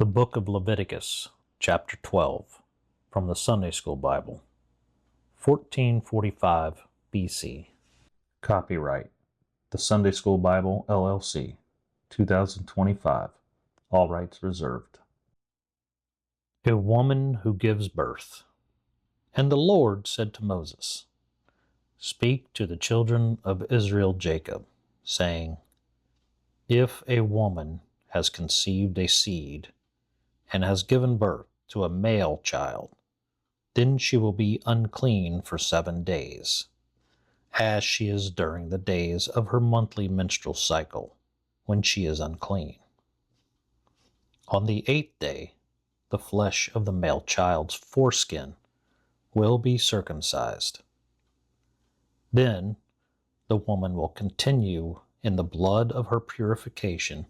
The Book of Leviticus, Chapter 12, from the Sunday School Bible, 1445 BC. Copyright, the Sunday School Bible, LLC, 2025. All rights reserved. A woman who gives birth. And the Lord said to Moses, Speak to the children of Israel Jacob, saying, If a woman has conceived a seed, and has given birth to a male child, then she will be unclean for 7 days, as she is during the days of her monthly menstrual cycle, when she is unclean. On the 8th day, the flesh of the male child's foreskin will be circumcised. Then the woman will continue in the blood of her purification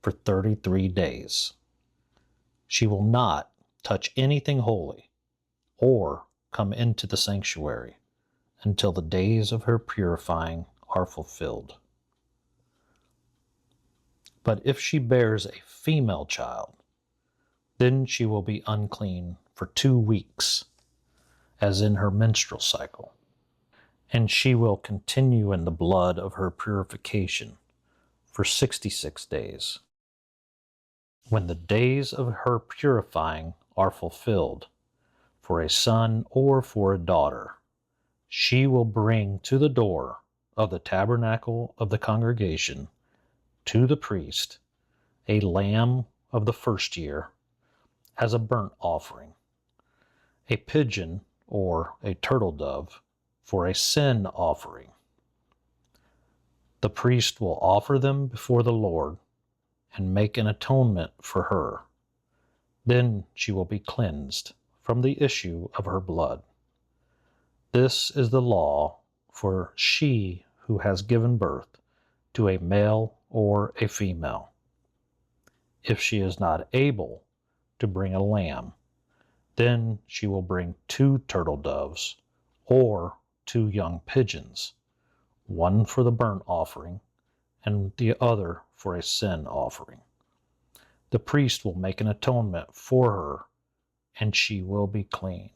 for 33 days. She will not touch anything holy or come into the sanctuary until the days of her purifying are fulfilled. But if she bears a female child, then she will be unclean for 2 weeks, as in her menstrual cycle, and she will continue in the blood of her purification for 66 days. When the days of her purifying are fulfilled, for a son or for a daughter, she will bring to the door of the tabernacle of the congregation to the priest a lamb of the first year as a burnt offering, a pigeon or a turtle dove for a sin offering. The priest will offer them before the Lord and make an atonement for her. Then she will be cleansed from the issue of her blood. This is the law for she who has given birth to a male or a female. If she is not able to bring a lamb, then she will bring 2 turtle doves or 2 young pigeons, one for the burnt offering and the other for a sin offering. The priest will make an atonement for her, and she will be clean.